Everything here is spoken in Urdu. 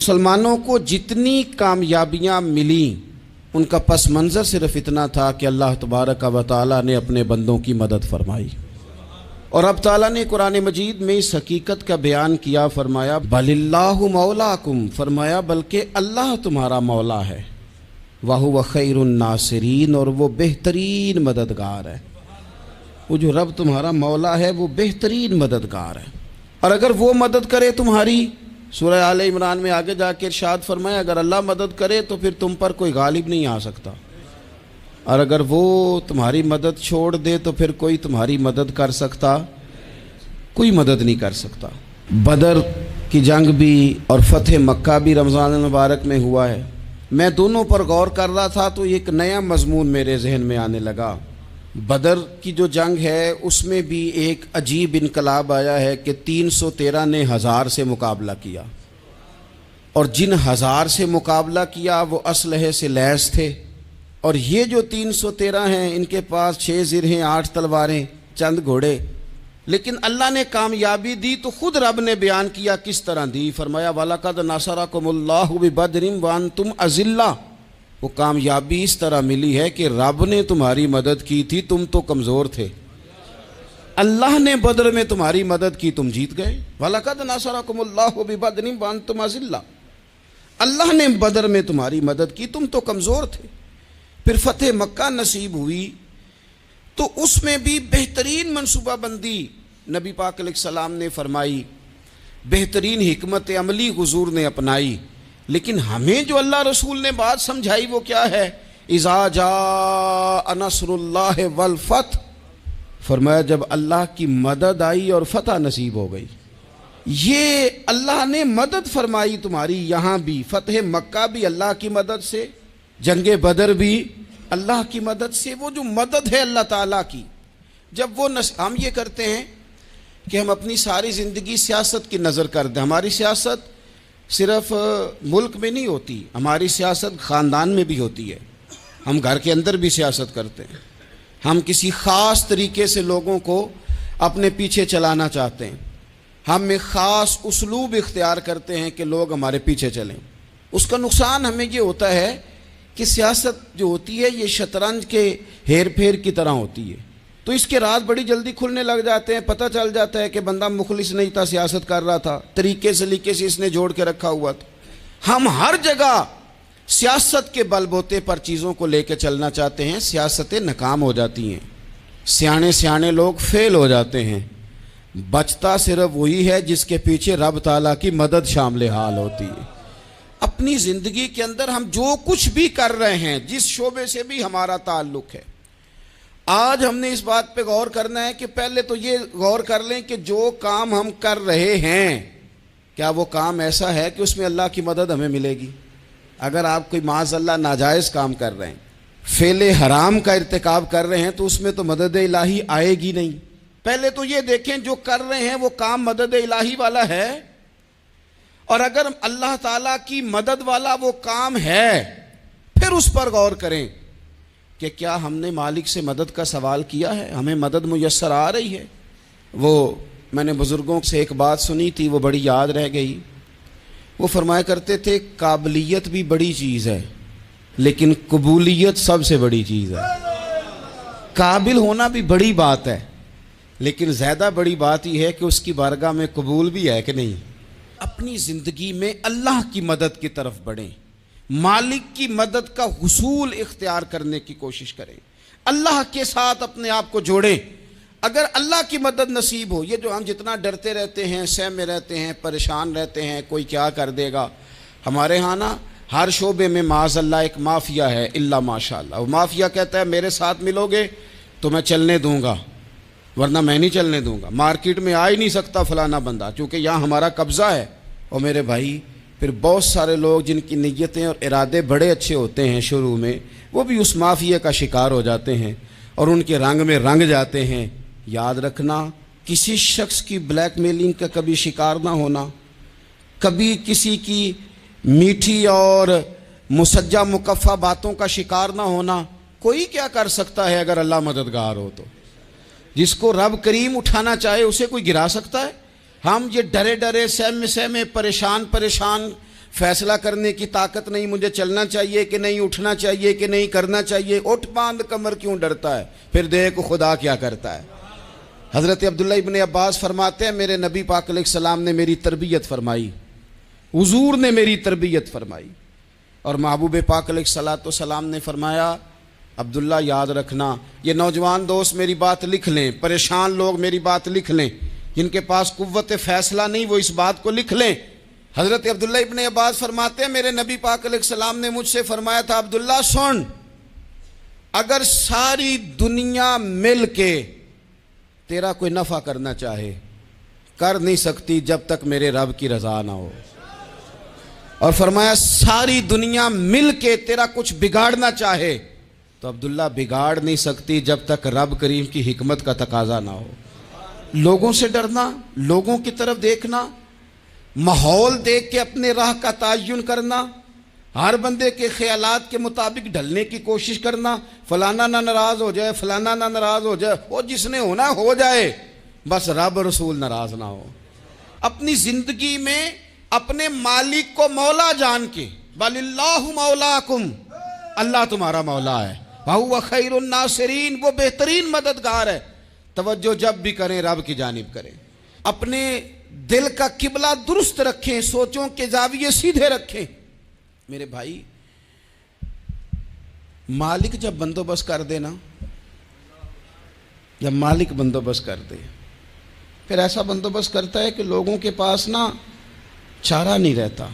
مسلمانوں کو جتنی کامیابیاں ملیں ان کا پس منظر صرف اتنا تھا کہ اللہ تبارک و تعالیٰ نے اپنے بندوں کی مدد فرمائی، اور اب تعالیٰ نے قرآن مجید میں اس حقیقت کا بیان کیا، فرمایا بل اللہ مولاکم، فرمایا بلکہ اللہ تمہارا مولا ہے، وَهُوَ خَيْرُ النَّاصِرِينَ، اور وہ بہترین مددگار ہے۔ وہ جو رب تمہارا مولا ہے وہ بہترین مددگار ہے، اور اگر وہ مدد کرے تمہاری، سورہ آل عمران میں آگے جا کے ارشاد فرمایا اگر اللہ مدد کرے تو پھر تم پر کوئی غالب نہیں آ سکتا، اور اگر وہ تمہاری مدد چھوڑ دے تو پھر کوئی تمہاری مدد کر سکتا، کوئی مدد نہیں کر سکتا۔ بدر کی جنگ بھی اور فتح مکہ بھی رمضان المبارک میں ہوا ہے۔ میں دونوں پر غور کر رہا تھا تو ایک نیا مضمون میرے ذہن میں آنے لگا۔ بدر کی جو جنگ ہے اس میں بھی ایک عجیب انقلاب آیا ہے کہ 313 نے 1000 سے مقابلہ کیا، اور جن 1000 سے مقابلہ کیا وہ اسلحے سے لیس تھے، اور یہ جو 313 ہیں ان کے پاس 6 زرہیں، 8 تلواریں، چند گھوڑے، لیکن اللہ نے کامیابی دی تو خود رب نے بیان کیا کس طرح دی، فرمایا وَلَقَدْ نَصَرَكُمُ اللَّهُ بِبَدْرٍ وَأَنْتُمْ أَذِلَّةٌ۔ وہ کامیابی اس طرح ملی ہے کہ رب نے تمہاری مدد کی تھی، تم تو کمزور تھے، اللہ نے بدر میں تمہاری مدد کی، تم جیت گئے۔ وَلَقَدْ نَصَرَكُمُ اللَّهُ بِبَدْرٍ وَأَنْتُمْ أَذِلَّةٌ، اللہ نے بدر میں تمہاری مدد کی، تم تو کمزور تھے۔ پھر فتح مکہ نصیب ہوئی تو اس میں بھی بہترین منصوبہ بندی نبی پاک علیہ السلام نے فرمائی، بہترین حکمت عملی حضور نے اپنائی، لیکن ہمیں جو اللہ رسول نے بات سمجھائی وہ کیا ہے؟ اذا جاء نصر اللہ والفتح، فرمایا جب اللہ کی مدد آئی اور فتح نصیب ہو گئی۔ یہ اللہ نے مدد فرمائی تمہاری، یہاں بھی فتح مکہ بھی اللہ کی مدد سے، جنگ بدر بھی اللہ کی مدد سے۔ وہ جو مدد ہے اللہ تعالیٰ کی، جب وہ ہم یہ کرتے ہیں کہ ہم اپنی ساری زندگی سیاست کی نظر کر دیں۔ ہماری سیاست صرف ملک میں نہیں ہوتی، ہماری سیاست خاندان میں بھی ہوتی ہے، ہم گھر کے اندر بھی سیاست کرتے ہیں، ہم کسی خاص طریقے سے لوگوں کو اپنے پیچھے چلانا چاہتے ہیں، ہم ایک خاص اسلوب اختیار کرتے ہیں کہ لوگ ہمارے پیچھے چلیں۔ اس کا نقصان ہمیں یہ ہوتا ہے کہ سیاست جو ہوتی ہے یہ شطرنج کے ہیر پھیر کی طرح ہوتی ہے، تو اس کے راز بڑی جلدی کھلنے لگ جاتے ہیں، پتہ چل جاتا ہے کہ بندہ مخلص نہیں تھا، سیاست کر رہا تھا، طریقے سلیقے سے اس نے جوڑ کے رکھا ہوا تھا۔ ہم ہر جگہ سیاست کے بل بوتے پر چیزوں کو لے کے چلنا چاہتے ہیں، سیاستیں ناکام ہو جاتی ہیں، سیانے لوگ فیل ہو جاتے ہیں، بچتا صرف وہی ہے جس کے پیچھے رب تعالیٰ کی مدد شامل حال ہوتی ہے۔ اپنی زندگی کے اندر ہم جو کچھ بھی کر رہے ہیں، جس شعبے سے بھی ہمارا تعلق ہے، آج ہم نے اس بات پہ غور کرنا ہے کہ پہلے تو یہ غور کر لیں کہ جو کام ہم کر رہے ہیں کیا وہ کام ایسا ہے کہ اس میں اللہ کی مدد ہمیں ملے گی؟ اگر آپ کوئی معاذ اللہ ناجائز کام کر رہے ہیں، فعل حرام کا ارتکاب کر رہے ہیں، تو اس میں تو مدد الہی آئے گی نہیں۔ پہلے تو یہ دیکھیں جو کر رہے ہیں وہ کام مدد الہی والا ہے، اور اگر اللہ تعالیٰ کی مدد والا وہ کام ہے پھر اس پر غور کریں کہ کیا ہم نے مالک سے مدد کا سوال کیا ہے، ہمیں مدد میسر آ رہی ہے۔ وہ میں نے بزرگوں سے ایک بات سنی تھی، وہ بڑی یاد رہ گئی۔ وہ فرمایا کرتے تھے قابلیت بھی بڑی چیز ہے لیکن قبولیت سب سے بڑی چیز ہے۔ قابل ہونا بھی بڑی بات ہے لیکن زیادہ بڑی بات یہ ہے کہ اس کی بارگاہ میں قبول بھی ہے کہ نہیں۔ اپنی زندگی میں اللہ کی مدد کی طرف بڑھیں، مالک کی مدد کا حصول اختیار کرنے کی کوشش کریں، اللہ کے ساتھ اپنے آپ کو جوڑیں۔ اگر اللہ کی مدد نصیب ہو، یہ جو ہم جتنا ڈرتے رہتے ہیں، سہمے رہتے ہیں، پریشان رہتے ہیں کوئی کیا کر دے گا، ہمارے ہاں نا ہر شعبے میں معاذ اللہ ایک مافیا ہے، الا ماشاء اللہ۔ وہ مافیا کہتا ہے میرے ساتھ ملو گے تو میں چلنے دوں گا ورنہ میں نہیں چلنے دوں گا، مارکیٹ میں آ ہی نہیں سکتا فلانا بندہ چونکہ یہاں ہمارا قبضہ ہے۔ اور میرے بھائی پھر بہت سارے لوگ جن کی نیتیں اور ارادے بڑے اچھے ہوتے ہیں شروع میں، وہ بھی اس مافیا کا شکار ہو جاتے ہیں اور ان کے رنگ میں رنگ جاتے ہیں۔ یاد رکھنا، کسی شخص کی بلیک میلنگ کا کبھی شکار نہ ہونا، کبھی کسی کی میٹھی اور مسجع مکفہ باتوں کا شکار نہ ہونا۔ کوئی کیا کر سکتا ہے اگر اللہ مددگار ہو تو؟ جس کو رب کریم اٹھانا چاہے اسے کوئی گرا سکتا ہے؟ ہم یہ ڈرے ڈرے سہمے پریشان فیصلہ کرنے کی طاقت نہیں، مجھے چلنا چاہیے کہ نہیں، اٹھنا چاہیے کہ نہیں، کرنا چاہیے، اٹھ باندھ کمر کیوں ڈرتا ہے، پھر دیکھ خدا کیا کرتا ہے۔ حضرت عبداللہ ابن عباس فرماتے ہیں میرے نبی پاک علیہ السلام نے میری تربیت فرمائی، حضور نے میری تربیت فرمائی، اور محبوب پاک علیہ السلام نے فرمایا عبداللہ یاد رکھنا، یہ نوجوان دوست میری بات لکھ لیں، پریشان لوگ میری بات لکھ لیں، جن کے پاس قوت فیصلہ نہیں وہ اس بات کو لکھ لیں۔ حضرت عبداللہ ابن عباس فرماتے ہیں میرے نبی پاک علیہ السلام نے مجھ سے فرمایا تھا عبداللہ سن، اگر ساری دنیا مل کے تیرا کوئی نفع کرنا چاہے کر نہیں سکتی جب تک میرے رب کی رضا نہ ہو، اور فرمایا ساری دنیا مل کے تیرا کچھ بگاڑنا چاہے تو عبداللہ بگاڑ نہیں سکتی جب تک رب کریم کی حکمت کا تقاضا نہ ہو۔ لوگوں سے ڈرنا، لوگوں کی طرف دیکھنا، ماحول دیکھ کے اپنے راہ کا تعین کرنا، ہر بندے کے خیالات کے مطابق ڈھلنے کی کوشش کرنا، فلانا نہ ناراض ہو جائے، فلانا نہ ناراض ہو جائے، وہ جس نے ہونا ہو جائے، بس رب رسول ناراض نہ ہو۔ اپنی زندگی میں اپنے مالک کو مولا جان کے، بل اللہ مولاکم، اللہ تمہارا مولا ہے، وَهُوَ خَيْرُ النَّاصِرِينَ، وہ بہترین مددگار ہے۔ توجہ جب بھی کریں رب کی جانب کریں، اپنے دل کا قبلہ درست رکھیں، سوچوں کے زاویے سیدھے رکھیں۔ میرے بھائی مالک جب بندوبست کر دے نا، جب مالک بندوبست کر دے پھر ایسا بندوبست کرتا ہے کہ لوگوں کے پاس نا چارہ نہیں رہتا۔